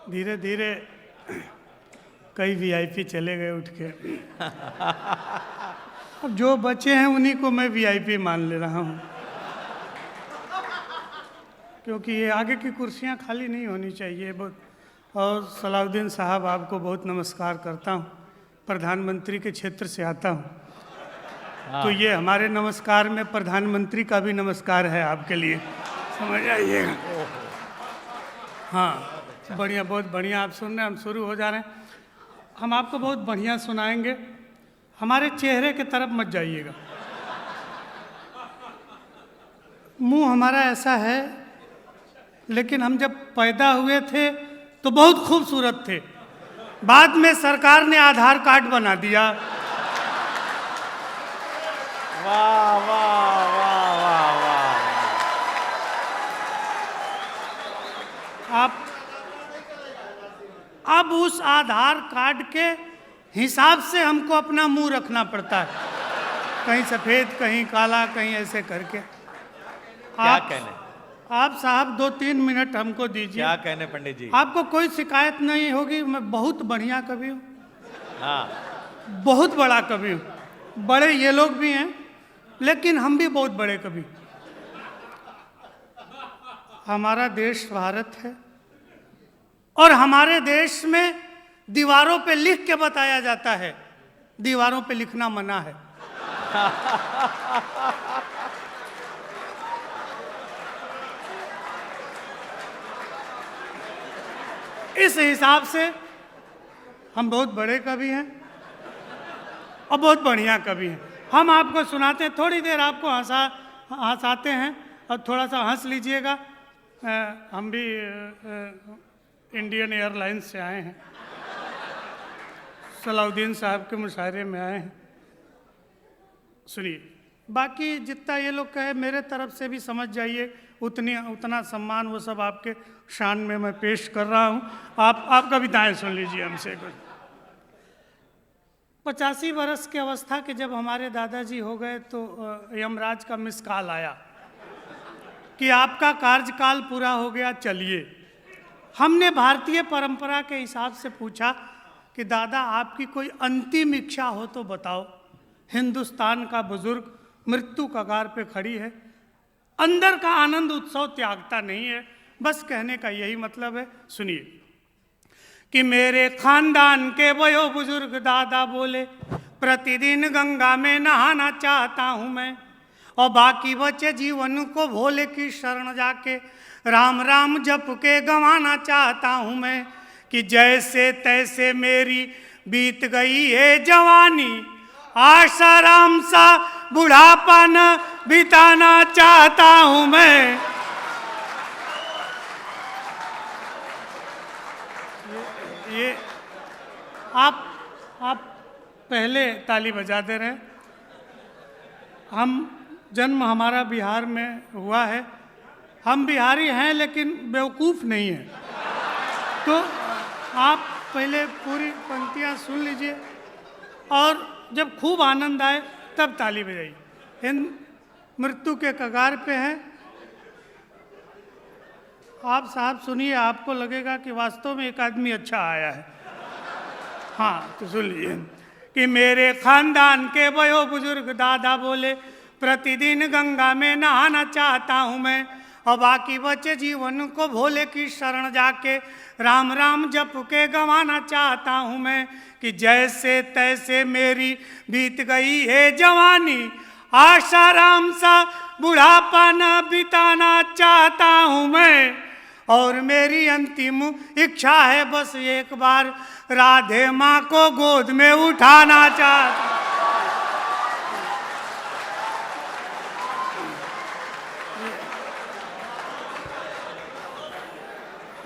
धीरे धीरे कई वीआईपी चले गए उठ के। अब जो बचे हैं उन्हीं को मैं वीआईपी मान ले रहा हूँ, क्योंकि ये आगे की कुर्सियाँ खाली नहीं होनी चाहिए। और सलाउद्दीन साहब, आपको बहुत नमस्कार करता हूँ। प्रधानमंत्री के क्षेत्र से आता हूँ, तो ये हमारे नमस्कार में प्रधानमंत्री का भी नमस्कार है आपके लिए, समझ आइएगा। हाँ, बढ़िया, बहुत बढ़िया। आप सुन रहे हैं, हम शुरू हो जा रहे हैं। हम आपको बहुत बढ़िया सुनाएंगे, हमारे चेहरे की तरफ मत जाइएगा। मुंह हमारा ऐसा है, लेकिन हम जब पैदा हुए थे तो बहुत खूबसूरत थे। बाद में सरकार ने आधार कार्ड बना दिया। वाह वाह वाह वाह वाह। अब उस आधार कार्ड के हिसाब से हमको अपना मुंह रखना पड़ता है, कहीं सफेद कहीं काला, कहीं ऐसे करके। क्या कहने? आप साहब 2-3 मिनट हमको दीजिए। क्या कहने पंडित जी? आपको कोई शिकायत नहीं होगी। मैं बहुत बढ़िया कवि हूँ, हाँ, बहुत बड़ा कवि हूँ। बड़े ये लोग भी हैं, लेकिन हम भी बहुत बड़े कवि। हमारा देश भारत है, और हमारे देश में दीवारों पे लिख के बताया जाता है, दीवारों पे लिखना मना है। इस हिसाब से हम बहुत बड़े कवि हैं और बहुत बढ़िया कवि हैं। हम आपको सुनाते हैं, थोड़ी देर आपको हंसाते हैं और थोड़ा सा हंस लीजिएगा। हम भी इंडियन एयरलाइंस से आए हैं, सलाउद्दीन साहब के मुशायरे में आए हैं। सुनिए, बाकी जितना ये लोग कहे मेरे तरफ से भी समझ जाइए, उतना सम्मान वो सब आपके शान में मैं पेश कर रहा हूँ। आप कविताएं सुन लीजिए हमसे कुछ। 85 वर्ष की अवस्था के जब हमारे दादाजी हो गए तो यमराज का मिस कॉल आया कि आपका कार्यकाल पूरा हो गया, चलिए। हमने भारतीय परंपरा के हिसाब से पूछा कि दादा आपकी कोई अंतिम इच्छा हो तो बताओ। हिंदुस्तान का बुजुर्ग मृत्यु कगार पे खड़ी है, अंदर का आनंद उत्सव त्यागता नहीं है। बस कहने का यही मतलब है। सुनिए कि मेरे खानदान के वयो बुजुर्ग दादा बोले, प्रतिदिन गंगा में नहाना चाहता हूँ मैं, और बाकी बचे जीवन को भोले की शरण जाके राम राम जप के गंवाना चाहता हूँ मैं। कि जैसे तैसे मेरी बीत गई है जवानी, आसाराम सा बुढ़ापा न बिताना चाहता हूँ मैं। ये आप पहले ताली बजा दे रहे। जन्म हमारा बिहार में हुआ है, हम बिहारी हैं लेकिन बेवकूफ़ नहीं हैं। तो आप पहले पूरी पंक्तियाँ सुन लीजिए और जब खूब आनंद आए तब ताली बजाइए। हिंद मृत्यु के कगार पे हैं आप साहब, सुनिए, आपको लगेगा कि वास्तव में एक आदमी अच्छा आया है। हाँ, तो सुन लीजिए कि मेरे खानदान के वयो बुजुर्ग दादा बोले, प्रतिदिन गंगा में नहाना चाहता हूँ मैं, और बाकी बचे जीवन को भोले की शरण जाके राम राम जप के गंवाना चाहता हूँ मैं। कि जैसे तैसे मेरी बीत गई है जवानी, आसाराम सा बुढ़ापा न बिताना चाहता हूँ मैं, और मेरी अंतिम इच्छा है बस एक बार राधे माँ को गोद में उठाना चाहता।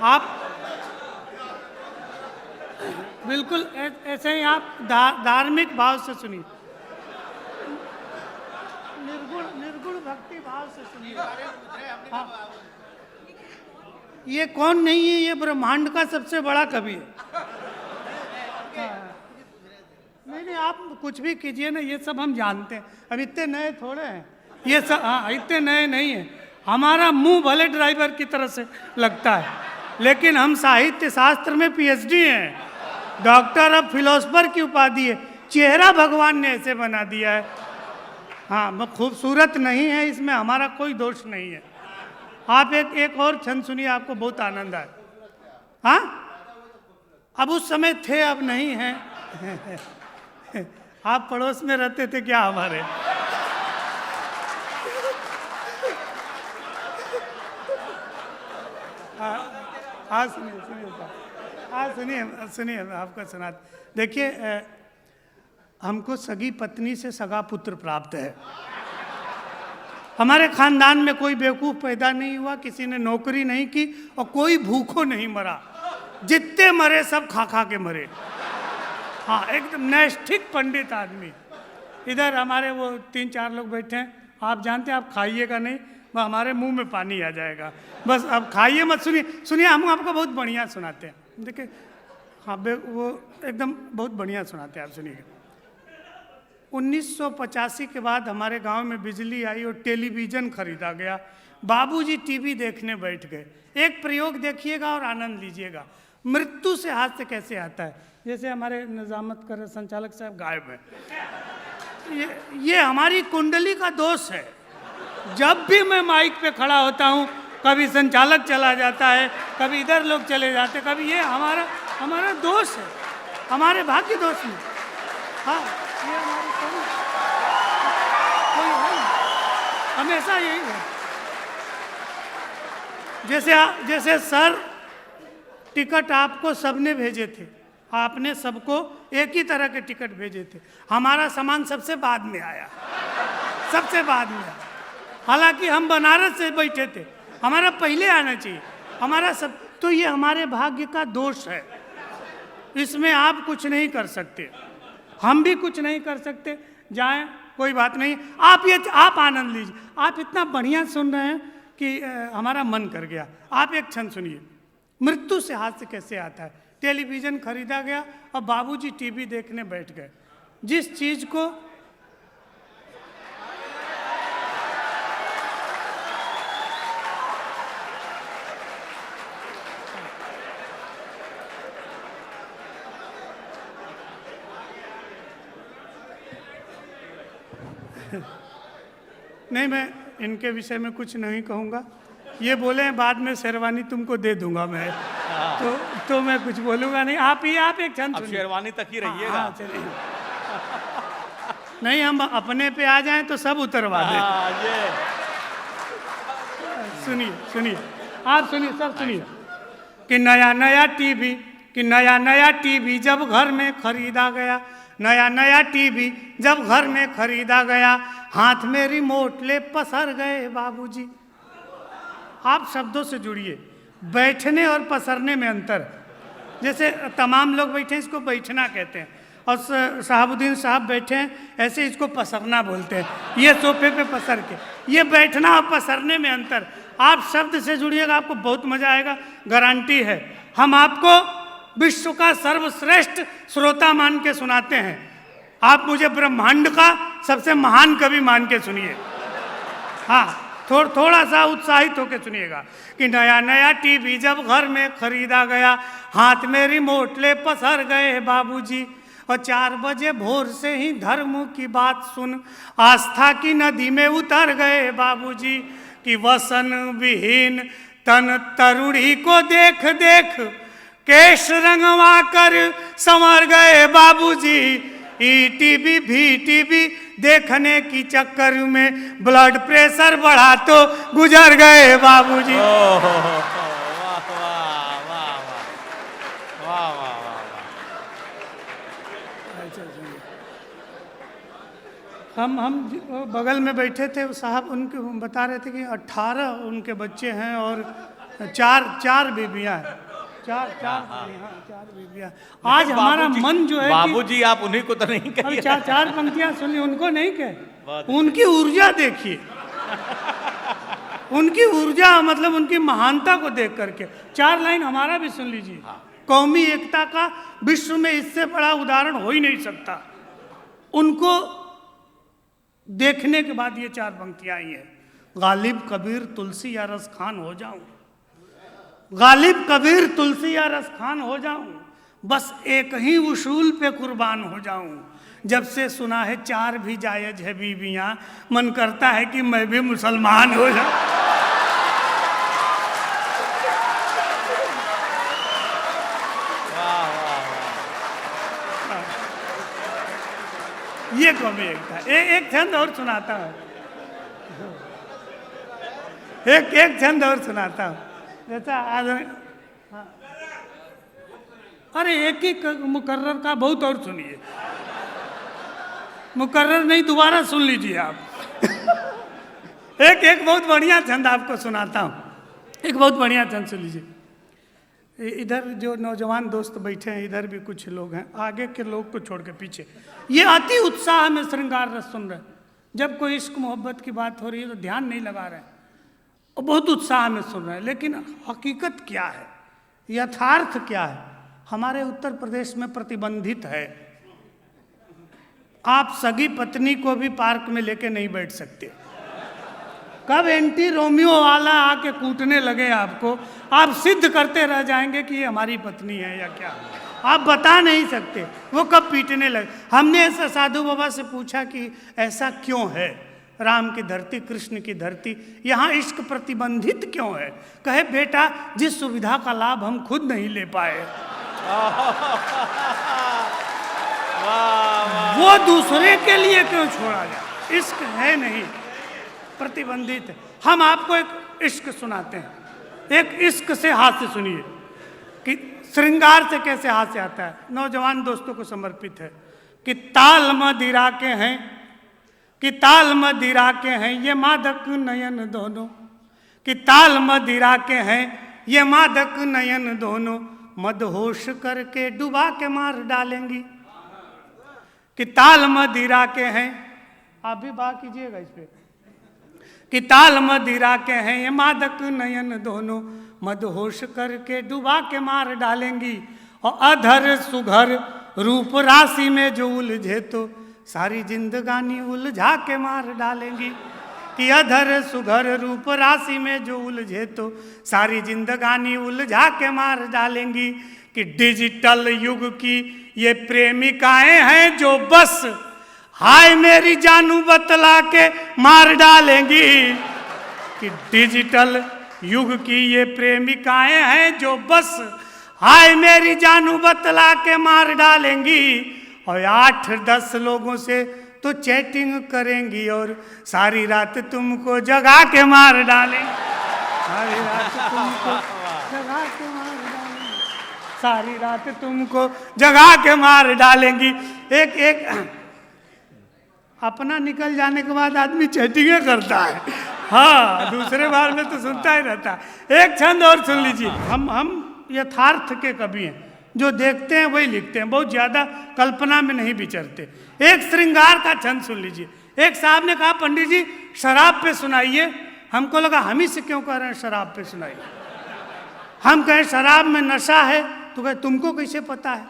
आप बिल्कुल ऐसे ही आप धार्मिक भाव से सुनिए, निर्गुण भक्ति भाव से सुनिए। हाँ, ये कौन नहीं है, ये ब्रह्मांड का सबसे बड़ा कवि है। नहीं, आप कुछ भी कीजिए ना, ये सब हम जानते हैं। अब इतने नए थोड़े हैं ये सब। हाँ, इतने नए नहीं है। हमारा मुंह भले ड्राइवर की तरह से लगता है, लेकिन हम साहित्य शास्त्र में पीएचडी हैं, डॉक्टर ऑफ फिलोसफर की उपाधि है। चेहरा भगवान ने ऐसे बना दिया है। हाँ, वो खूबसूरत नहीं है, इसमें हमारा कोई दोष नहीं है। आप एक और छंद सुनिए, आपको बहुत आनंद आए। हाँ, अब उस समय थे, अब नहीं हैं। आप पड़ोस में रहते थे क्या हमारे? हाँ सुनिए सुनिए साहब, हाँ सुनिए सुनिए, आपको सुना। देखिए, हमको सगी पत्नी से सगा पुत्र प्राप्त है। हमारे खानदान में कोई बेवकूफ़ पैदा नहीं हुआ, किसी ने नौकरी नहीं की और कोई भूखों नहीं मरा। जितने मरे सब खा खा के मरे। हाँ, एकदम नैष्ठिक पंडित आदमी। इधर हमारे वो 3-4 लोग बैठे हैं, आप जानते हैं, आप खाइएगा नहीं, वह हमारे मुंह में पानी आ जाएगा। बस अब खाइए मत, सुनिए सुनिए, हम आपको बहुत बढ़िया सुनाते हैं। देखिए, हाँ वो एकदम बहुत बढ़िया सुनाते हैं, आप सुनिएगा। 1985 के बाद हमारे गांव में बिजली आई और टेलीविज़न खरीदा गया। बाबूजी टीवी देखने बैठ गए। एक प्रयोग देखिएगा और आनंद लीजिएगा। मृत्यु से हास्य कैसे आता है। जैसे हमारे निजामत कर संचालक साहब गायब है। ये हमारी कुंडली का दोष है। जब भी मैं माइक पे खड़ा होता हूँ, कभी संचालक चला जाता है, कभी इधर लोग चले जाते, कभी ये हमारा दोष है, हमारे भाग्य दोष में। हाँ, ये हमारी कोई है, हमेशा यही है। जैसे सर, टिकट आपको सबने भेजे थे, आपने सबको एक ही तरह के टिकट भेजे थे। हमारा सामान सबसे बाद में आया, सबसे बाद में आया। हालांकि हम बनारस से बैठे थे, हमारा पहले आना चाहिए, हमारा सब। तो ये हमारे भाग्य का दोष है, इसमें आप कुछ नहीं कर सकते, हम भी कुछ नहीं कर सकते। जाएं, कोई बात नहीं। आप आनंद लीजिए। आप इतना बढ़िया सुन रहे हैं कि हमारा मन कर गया। आप एक क्षण सुनिए। मृत्यु से हास्य कैसे आता है। टेलीविज़न खरीदा गया और बाबूजी टीवी देखने बैठ गए। जिस चीज़ को नहीं, मैं इनके विषय में कुछ नहीं कहूँगा। ये बोले बाद में शेरवानी तुमको दे दूंगा मैं, तो मैं कुछ बोलूँगा नहीं। आप एक क्षण अब शेरवानी तक ही रहिएगा। हाँ, चलिए। नहीं, हम अपने पे आ जाएं तो सब उतरवा दें। ये सुनिए, आप सुनिए, सब सुनिए। कि नया टीवी जब घर में खरीदा गया, नया टीवी जब घर में खरीदा गया, हाथ में रिमोट ले पसर गए बाबूजी। आप शब्दों से जुड़िए। बैठने और पसरने में अंतर। जैसे तमाम लोग बैठे हैं, इसको बैठना कहते हैं, और शहाबुद्दीन साहब बैठे हैं, ऐसे इसको पसरना बोलते हैं। ये सोफे पे पसर के, ये बैठना और पसरने में अंतर। आप शब्द से जुड़िएगा, आपको बहुत मजा आएगा, गारंटी है। हम आपको विश्व का सर्वश्रेष्ठ श्रोता मान के सुनाते हैं। आप मुझे ब्रह्मांड का सबसे महान कवि मान के सुनिए। हाँ, थोड़ा सा उत्साहित होकर सुनिएगा। कि नया टीवी जब घर में खरीदा गया, हाथ में रिमोट ले पसर गए बाबूजी। और 4 बजे भोर से ही धर्म की बात सुन आस्था की नदी में उतर गए बाबूजी। कि वसन विहीन तन तरुणी को देख देख केश रंगवा कर संवर गए बाबूजी। टीवी भी टीवी देखने की चक्कर में ब्लड प्रेशर बढ़ा तो गुजर गए बाबूजी। वाह वाह वाह वाह वाह वाह वाह। हम बगल में बैठे थे, साहब उनके बता रहे थे कि 18 उनके बच्चे हैं और चार बीबियां हैं। चार बीबियां। आज हमारा मन जो है, बाबूजी आप उन्हीं को तो नहीं कहिए। चार पंक्तियां सुनिए, उनको नहीं कहे, उनकी ऊर्जा देखिए। उनकी ऊर्जा मतलब उनकी महानता को देख करके 4 लाइन हमारा भी सुन लीजिए। कौमी एकता का विश्व में इससे बड़ा उदाहरण हो ही नहीं सकता। उनको देखने के बाद ये 4 पंक्तियां आई हैं। गालिब कबीर तुलसी या रस खान हो जाऊं, गालिब कबीर तुलसी या रसखान हो जाऊं, बस एक ही उसूल पे कुर्बान हो जाऊं। जब से सुना है 4 भी जायज है बीवियां, मन करता है कि मैं भी मुसलमान हो जाऊं। वाह वाह वाह। ये कभी एक था। एक छंद और सुनाता हूँ, एक छंद और सुनाता हूँ। जैसा आज हाँ। अरे एक ही मुकर्रर का बहुत और सुनिए, मुकर्रर नहीं दोबारा सुन लीजिए आप। एक बहुत बढ़िया छंद आपको सुनाता हूँ, एक बहुत बढ़िया छंद सुन लीजिए। इधर जो नौजवान दोस्त बैठे हैं, इधर भी कुछ लोग हैं, आगे के लोग को छोड़ के पीछे, ये अति उत्साह में श्रृंगार रस सुन रहे हैं। जब कोई इश्क मोहब्बत की बात हो रही है तो ध्यान नहीं लगा रहे हैं और बहुत उत्साह में सुन रहे हैं। लेकिन हकीकत क्या है, यथार्थ क्या है, हमारे उत्तर प्रदेश में प्रतिबंधित है। आप सगी पत्नी को भी पार्क में लेके नहीं बैठ सकते। कब एंटी रोमियो वाला आके कूटने लगे आपको, आप सिद्ध करते रह जाएंगे कि ये हमारी पत्नी है या क्या, आप बता नहीं सकते वो कब पीटने लगे। हमने ऐसा साधु बाबा से पूछा कि ऐसा क्यों है, राम की धरती, कृष्ण की धरती, यहाँ इश्क प्रतिबंधित क्यों है? कहे बेटा, जिस सुविधा का लाभ हम खुद नहीं ले पाए वो दूसरे के लिए क्यों छोड़ा जाए? इश्क है नहीं, प्रतिबंधित है। हम आपको एक इश्क सुनाते हैं, एक इश्क से हास्य सुनिए कि श्रृंगार से कैसे हास्य आता है। नौजवान दोस्तों को समर्पित है कि ताल मदिरा के हैं, कि ताल मदिरा के हैं ये मादक नयन दोनों, कि ताल मदिरा के हैं ये मादक नयन दोनों, मदहोश करके डुबा के मार डालेंगी। कि ताल मदिरा के हैं, आप भी बा कीजिएगा इस पे, कि ताल मदिरा के हैं ये मादक नयन दोनों, मदहोश करके डुबा के मार डालेंगी। और अधर सुघर रूप राशि में जो उलझे तो सारी जिंदगानी उलझा के मार डालेंगी। कि अधर सुघर रूप राशि में जो उलझे तो सारी जिंदगानी उलझा के मार डालेंगी। कि डिजिटल युग की ये प्रेमिकाएं हैं जो बस हाय मेरी जानू बतला के मार डालेंगी। कि डिजिटल युग की ये प्रेमिकाएं हैं जो बस हाय मेरी जानू बतला के मार डालेंगी। और 8-10 लोगों से तो चैटिंग करेंगी और सारी रात तुमको जगा के मार डालेंगी। सारी रात तुमको जगा के मार डालेंगी, सारी रात तुमको जगा के मार डालेंगी। एक अपना निकल जाने के बाद आदमी चैटिंग करता है, हाँ, दूसरे बार में तो सुनता ही रहता है। एक छंद और सुन लीजिए। हम यथार्थ के कवि हैं, जो देखते हैं वही लिखते हैं, बहुत ज्यादा कल्पना में नहीं विचरते। एक श्रृंगार का छंद सुन लीजिए। एक साहब ने कहा पंडित जी शराब पे सुनाइए। हमको लगा हम ही से क्यों कह रहे हैं शराब पे सुनाइए। हम कहें शराब में नशा है तो कहे तुमको कैसे पता है,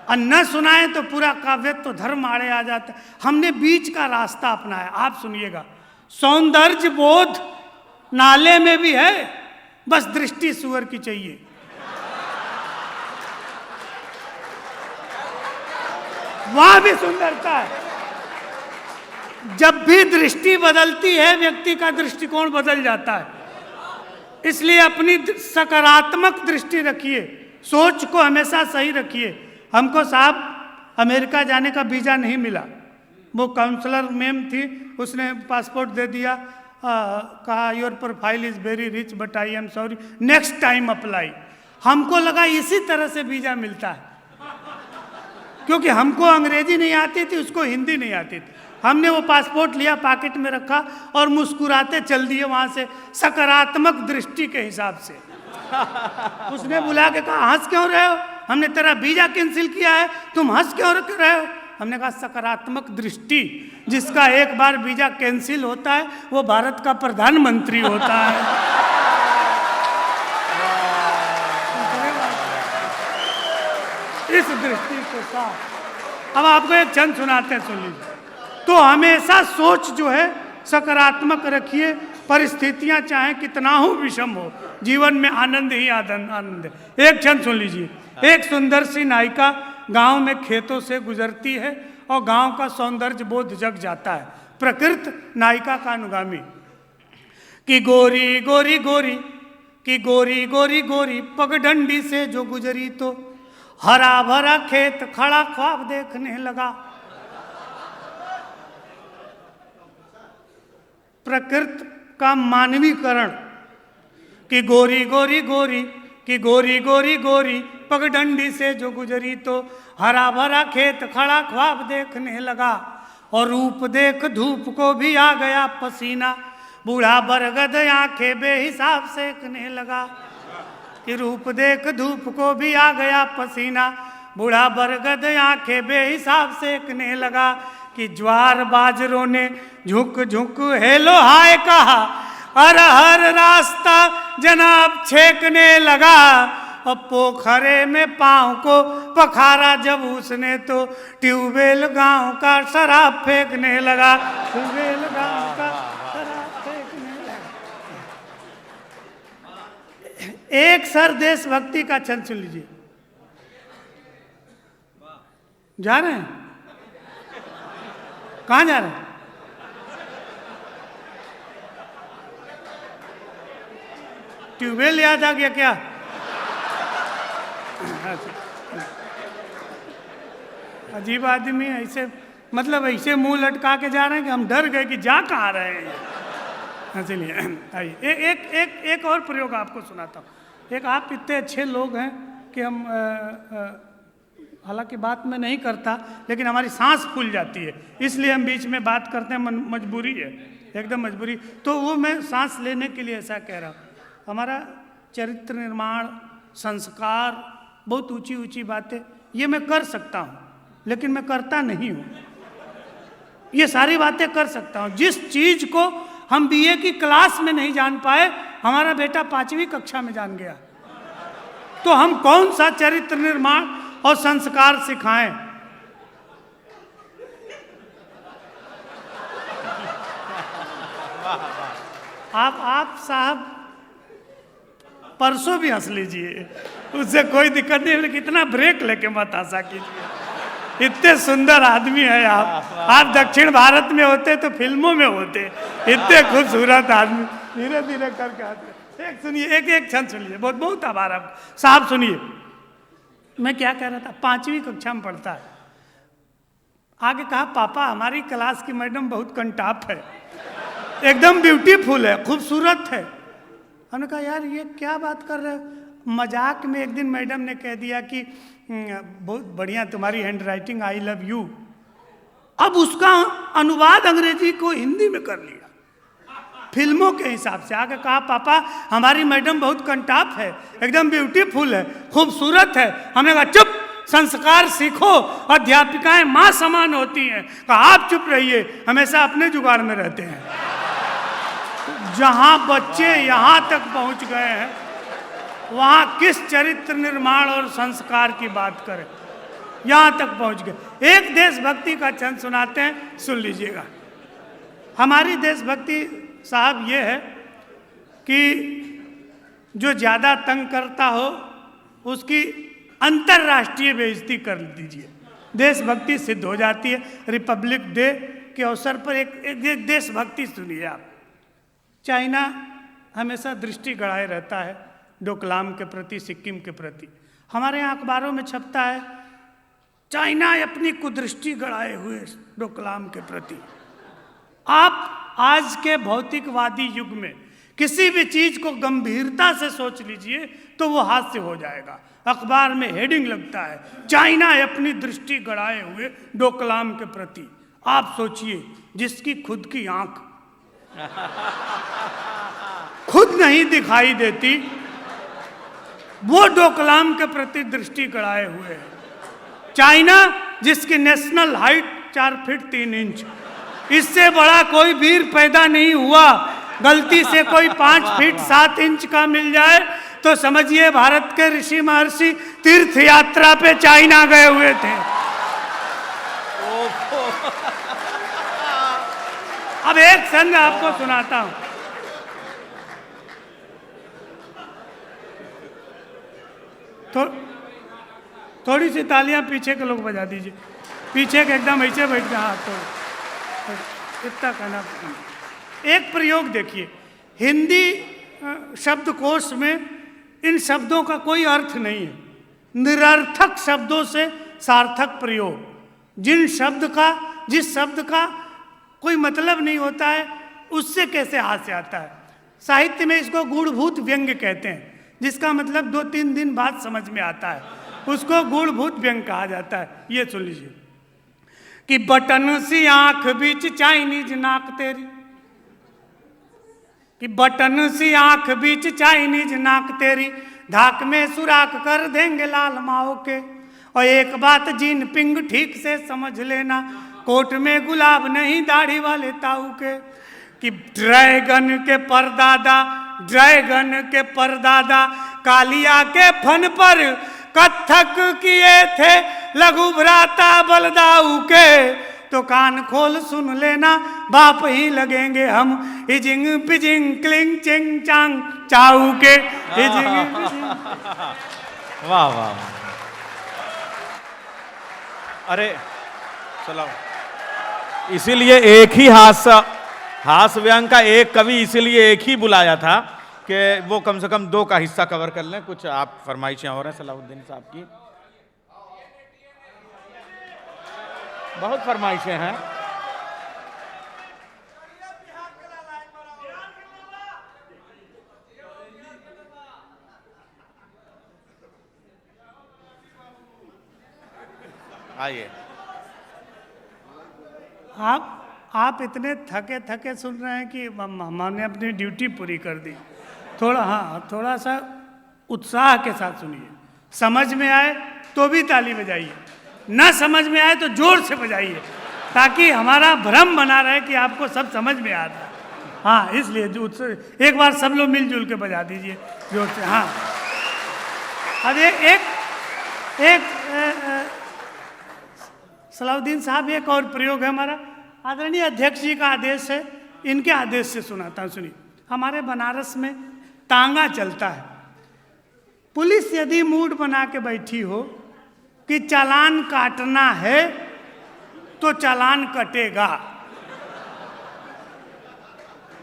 और न सुनाए तो पूरा काव्यत्व धर्म आड़े आ जाता है। हमने बीच का रास्ता अपनाया, आप सुनिएगा। सौंदर्य बोध नाले में भी है, बस दृष्टि सुअर की चाहिए। वहां भी सुंदरता है। जब भी दृष्टि बदलती है व्यक्ति का दृष्टिकोण बदल जाता है। इसलिए अपनी सकारात्मक दृष्टि रखिए, सोच को हमेशा सही रखिए। हमको साहब अमेरिका जाने का वीज़ा नहीं मिला, वो काउंसलर मैम थी, उसने पासपोर्ट दे दिया, कहा your profile is very rich but I am sorry next time apply. हमको लगा इसी तरह से वीज़ा मिलता है, क्योंकि हमको अंग्रेजी नहीं आती थी, उसको हिंदी नहीं आती थी। हमने वो पासपोर्ट लिया, पॉकेट में रखा और मुस्कुराते चल दिए वहाँ से, सकारात्मक दृष्टि के हिसाब से। उसने बुला के कहा हंस क्यों रहे हो, हमने तेरा वीजा कैंसिल किया है, तुम हंस क्यों रहे हो। हमने कहा सकारात्मक दृष्टि, जिसका एक बार वीजा कैंसिल होता है वो भारत का प्रधानमंत्री होता है। इस दृष्टि के साथ अब आपको एक छंद सुनाते हैं, सुन लीजिए। तो हमेशा सोच जो है सकारात्मक रखिए, परिस्थितियां चाहे कितना हो विषम हो, जीवन में आनंद ही आनंद है। एक क्षण सुन लीजिए। एक सुंदर सी नायिका गांव में खेतों से गुजरती है और गांव का सौंदर्य बोध जग जाता है। प्रकृति नायिका का अनुगामी। कि गोरी गोरी गोरी, कि गोरी गोरी गोरी पगडंडी से जो गुजरी तो हरा भरा खेत खड़ा ख्वाब देखने लगा। प्रकृति का मानवीकरण। कि गोरी गोरी गोरी, कि गोरी गोरी गोरी पगडंडी से जो गुजरी तो हरा भरा खेत खड़ा ख्वाब देखने लगा। और रूप देख धूप को भी आ गया पसीना, बूढ़ा बरगद आंखें बेहिसाब सेकने लगा। कि रूप देख धूप को भी आ गया पसीना, बूढ़ा बरगद आंखें बेहिसाब सेकने लगा। कि ज्वार बाजरों ने झुक झुक हेलो हाय कहा, और हर रास्ता जनाब छेकने लगा। और पोखरे में पाँव को पखारा जब उसने तो ट्यूबवेल गांव का शराब फेंकने लगा। ट्यूबवेल गांव का शराब फेंकने लगा। एक सर देशभक्ति का छंद सुन लीजिए। जा रहे हैं? कहाँ जा रहे हैं? ट्यूबवेल याद आ गया क्या? अजीब आदमी ऐसे, मतलब ऐसे मुंह लटका के जा रहे हैं कि हम डर गए कि जा कहाँ रहे हैं। चलिए आइए एक और प्रयोग आपको सुनाता हूँ। एक आप इतने अच्छे लोग हैं कि हम हालांकि बात मैं नहीं करता, लेकिन हमारी सांस फूल जाती है, इसलिए हम बीच में बात करते हैं, मजबूरी है, एकदम मजबूरी। तो वो मैं सांस लेने के लिए ऐसा कह रहा हूँ। हमारा चरित्र निर्माण, संस्कार, बहुत ऊंची ऊंची बातें ये मैं कर सकता हूँ, लेकिन मैं करता नहीं हूँ। ये सारी बातें कर सकता हूँ। जिस चीज को हम बीए की क्लास में नहीं जान पाए, हमारा बेटा 5वीं कक्षा में जान गया। तो हम कौन सा चरित्र निर्माण और संस्कार सिखाएं? आप साहब परसों भी हंस लीजिए, उससे कोई दिक्कत नहीं, लेकिन इतना ब्रेक लेके मत हंसा कीजिए। इतने सुंदर आदमी है आप दक्षिण भारत में होते तो फिल्मों में होते, इतने खूबसूरत आदमी। धीरे धीरे करके आते। एक सुनिए, एक क्षण सुनिए, बहुत बहुत आभार आपका साहब। सुनिए, मैं क्या कह रहा था। 5वीं कक्षा में पढ़ता है। आगे कहा, पापा हमारी क्लास की मैडम बहुत कंटाप है, एकदम ब्यूटीफुल है, खूबसूरत है। हमने कहा यार ये क्या बात कर रहे हो? मजाक में एक दिन मैडम ने कह दिया कि बहुत बढ़िया तुम्हारी hand writing, I love you. अब उसका अनुवाद अंग्रेजी को हिंदी में कर लिया फिल्मों के हिसाब से। आगे कहा, पापा हमारी मैडम बहुत कंटाप है, एकदम ब्यूटीफुल है, खूबसूरत है। हमने कहा चुप, संस्कार सीखो, अध्यापिकाएं माँ समान होती हैं। कहा आप चुप रहिए, हमेशा अपने जुगाड़ में रहते हैं। जहां बच्चे यहां तक पहुंच गए हैं, वहां किस चरित्र निर्माण और संस्कार की बात करें? यहां तक पहुंच गए। एक देशभक्ति का छंद सुनाते हैं, सुन लीजिएगा। हमारी देशभक्ति साहब ये है कि जो ज्यादा तंग करता हो उसकी अंतर्राष्ट्रीय बेइज्जती कर दीजिए, देशभक्ति सिद्ध हो जाती है। रिपब्लिक डे के अवसर पर एक देशभक्ति सुनिए आप। चाइना हमेशा दृष्टि गड़ाए रहता है डोकलाम के प्रति, सिक्किम के प्रति। हमारे यहाँ अखबारों में छपता है, चाइना अपनी कुदृष्टि गड़ाए हुए डोकलाम के प्रति। आप आज के भौतिकवादी युग में किसी भी चीज को गंभीरता से सोच लीजिए तो वो हास्य हो जाएगा। अखबार में हेडिंग लगता है, चाइना अपनी दृष्टि गड़ाए हुए डोकलाम के प्रति। आप सोचिए, जिसकी खुद की आंख खुद नहीं दिखाई देती, वो डोकलाम के प्रति दृष्टि गड़ाए हुए है। चाइना जिसकी नेशनल हाइट 4 फीट 3 इंच, इससे बड़ा कोई वीर पैदा नहीं हुआ। गलती से कोई 5 फीट 7 इंच का मिल जाए तो समझिए भारत के ऋषि महर्षि तीर्थ यात्रा पे चाइना गए हुए थे। अब एक संग आपको सुनाता हूं। थो, थोड़ी सी तालियां पीछे के लोग बजा दीजिए, पीछे के एकदम ऐसे बैठ गए। हाँ तो इतना कहना। एक प्रयोग देखिए, हिंदी शब्दकोश में इन शब्दों का कोई अर्थ नहीं है, निरर्थक शब्दों से सार्थक प्रयोग। जिस शब्द का कोई मतलब नहीं होता है उससे कैसे हास्य आता है। साहित्य में इसको गूढ़भूत व्यंग्य कहते हैं, जिसका मतलब 2-3 दिन बाद समझ में आता है, उसको गूढ़भूत व्यंग्य कहा जाता है। ये सुन लीजिए कि बटन सी आंख बीच चाइनीज नाक तेरी, कि बटन सी आंख बीच चाइनीज नाक तेरी, धाक में सुराख कर देंगे लाल माओ के। और एक बात जीन पिंग ठीक से समझ लेना, कोट में गुलाब नहीं दाढ़ी वाले ताऊ के। कि ड्रैगन के परदादा कालिया के फन पर कत्थक किए थे लघु भ्राता बलदाऊ के। तो कान खोल सुन लेना, बाप ही लगेंगे हम, इजिंग पिजिंग क्लिंग चिंग चांग चाऊ के। इजिंग पिजिंग। वाह वाह। अरे चलो, इसीलिए एक ही हास्य व्यंग का एक कवि इसीलिए एक ही बुलाया था कि वो कम से कम 2 का हिस्सा कवर कर लें। कुछ आप फरमाइशें हो रहे हैं सलाहुद्दीन साहब की? बहुत फरमाइशें हैं। आइए। आप इतने थके सुन रहे हैं कि हमने अपनी ड्यूटी पूरी कर दी। थोड़ा सा उत्साह के साथ सुनिए। समझ में आए तो भी ताली बजाइए, ना समझ में आए तो जोर से बजाइए, ताकि हमारा भ्रम बना रहे कि आपको सब समझ में आ रहा है। हाँ, इसलिए एक बार सब लोग मिलजुल के बजा दीजिए जोर से। हाँ, अब एक सलाहुद्दीन साहब, एक और प्रयोग है हमारा। आदरणीय अध्यक्ष जी का आदेश है, इनके आदेश से सुनाता हूँ, सुनिए। हमारे बनारस में तांगा चलता है। पुलिस यदि मूड बना के बैठी हो कि चालान काटना है तो चालान कटेगा,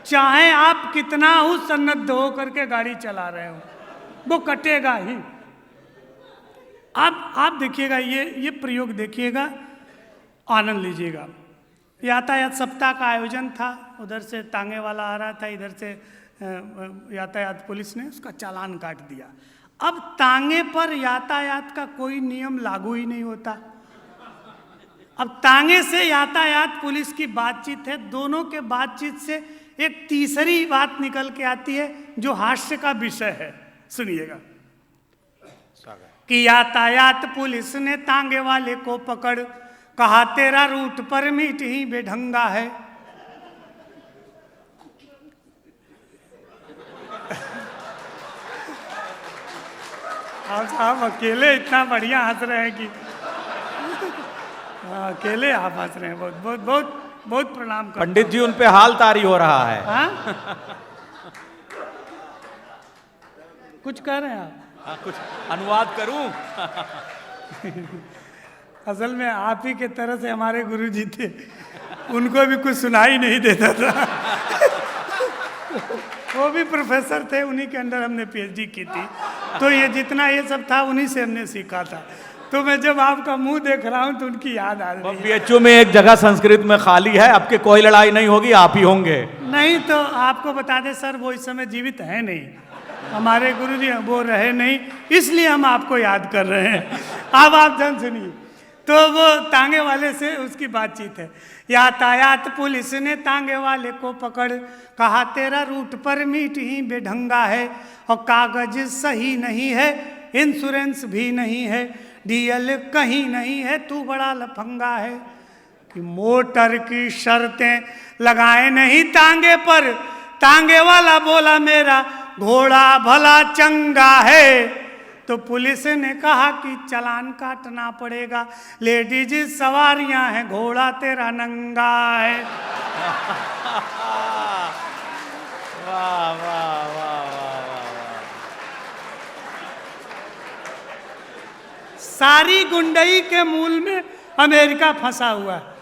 चाहे आप कितना हो सन्नद्ध हो करके गाड़ी चला रहे हो, वो कटेगा ही। आप देखिएगा, ये प्रयोग देखिएगा, आनंद लीजिएगा। यातायात सप्ताह का आयोजन था, उधर से तांगे वाला आ रहा था, इधर से यातायात पुलिस ने उसका चालान काट दिया। अब तांगे पर यातायात का कोई नियम लागू ही नहीं होता। अब तांगे से यातायात पुलिस की बातचीत है, दोनों के बातचीत से एक तीसरी बात निकल के आती है जो हास्य का विषय है। सुनिएगा कि यातायात पुलिस ने तांगे वाले को पकड़, कहा तेरा रूट परमिट ही बेढंगा है। आप अकेले इतना बढ़िया हंस रहे हैं कि अकेले आप हंस रहे हैं। बहुत बहुत बहुत बहुत प्रणाम करता हूं। पंडित जी, उन पे हाल तारी हो रहा है। कुछ कह रहे हैं आप? हाँ, कुछ अनुवाद करूं? असल में आप ही के तरह से हमारे गुरुजी थे, उनको भी कुछ सुनाई नहीं देता था। वो भी प्रोफेसर थे, उन्हीं के अंदर हमने पीएचडी की थी, तो ये जितना ये सब था उन्हीं से हमने सीखा था। तो मैं जब आपका मुंह देख रहा हूँ तो उनकी याद आ रही है। बीएचयू में एक जगह संस्कृत में खाली है, आपके कोई लड़ाई नहीं होगी, आप ही होंगे। नहीं तो आपको बता दें सर, वो इस समय जीवित है नहीं, हमारे गुरुजी वो रहे नहीं, इसलिए हम आपको याद कर रहे हैं। अब आप जन सुनिए। तो वो तांगे वाले से उसकी बातचीत है। यातायात पुलिस ने तांगे वाले को पकड़, कहा तेरा रूट परमिट ही बेढंगा है, और कागज सही नहीं है, इंश्योरेंस भी नहीं है, डीएल कहीं नहीं है, तू बड़ा लफंगा है। कि मोटर की शर्तें लगाए नहीं तांगे पर, तांगे वाला बोला मेरा घोड़ा भला चंगा है। तो पुलिस ने कहा कि चालान काटना पड़ेगा, लेडीज सवारियां हैं, घोड़ा तेरा नंगा है। वाह वाह वाह वाह वाह। सारी गुंडई के मूल में अमेरिका फंसा हुआ है।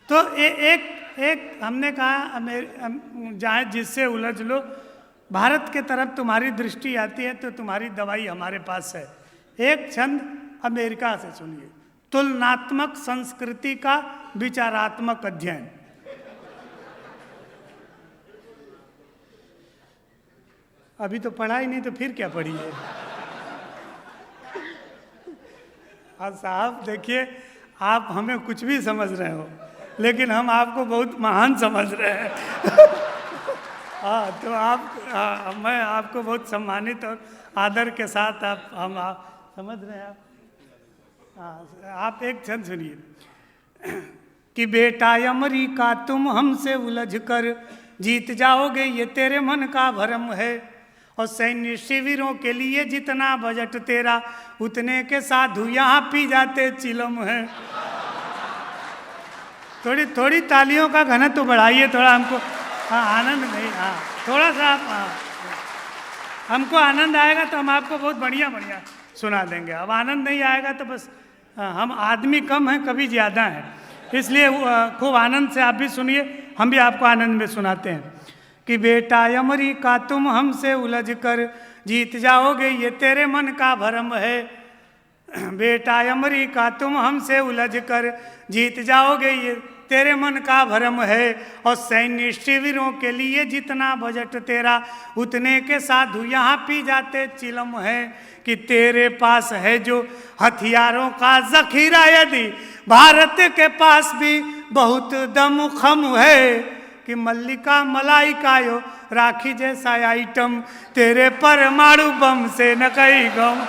तो एक हमने कहा जाए जिससे उलझ लो, भारत के तरफ तुम्हारी दृष्टि आती है तो तुम्हारी दवाई हमारे पास है। एक छंद अमेरिका से सुनिए, तुलनात्मक संस्कृति का विचारात्मक अध्ययन। अभी तो पढ़ा ही नहीं तो फिर क्या पढ़ी है? हाँ साहब देखिए, आप हमें कुछ भी समझ रहे हो लेकिन हम आपको बहुत महान समझ रहे हैं। हाँ तो मैं आपको बहुत सम्मानित और आदर के साथ आप समझ रहे हैं। आप एक क्षण सुनिए कि बेटा अमरीका तुम हमसे उलझ कर जीत जाओगे ये तेरे मन का भरम है, और सैन्य शिविरों के लिए जितना बजट तेरा उतने के साधु यहाँ पी जाते चिलम है। थोड़ी तालियों का घनत्व तो बढ़ाइए थोड़ा हमको। हाँ आनंद नहीं, हाँ थोड़ा सा आप हमको आनंद आएगा तो हम आपको बहुत बढ़िया सुना देंगे। अब आनंद नहीं आएगा तो बस हम आदमी कम हैं कभी ज़्यादा हैं, इसलिए खूब आनंद से आप भी सुनिए, हम भी आपको आनंद में सुनाते हैं कि बेटा अमरीका तुम हमसे उलझ कर जीत जाओगे ये तेरे मन का भरम है। बेटा अमरीका तुम हमसे उलझ कर जीत जाओगे ये तेरे मन का भरम है, और सैन्य शिविरों के लिए जितना बजट तेरा उतने के साधु यहाँ पी जाते चिलम है। कि तेरे पास है जो हथियारों का जखीरा यदि भारत के पास भी बहुत दम खम है, कि मल्लिका मलाइका यो राखी जैसा आइटम तेरे परमाणु बम से न कहीं गम।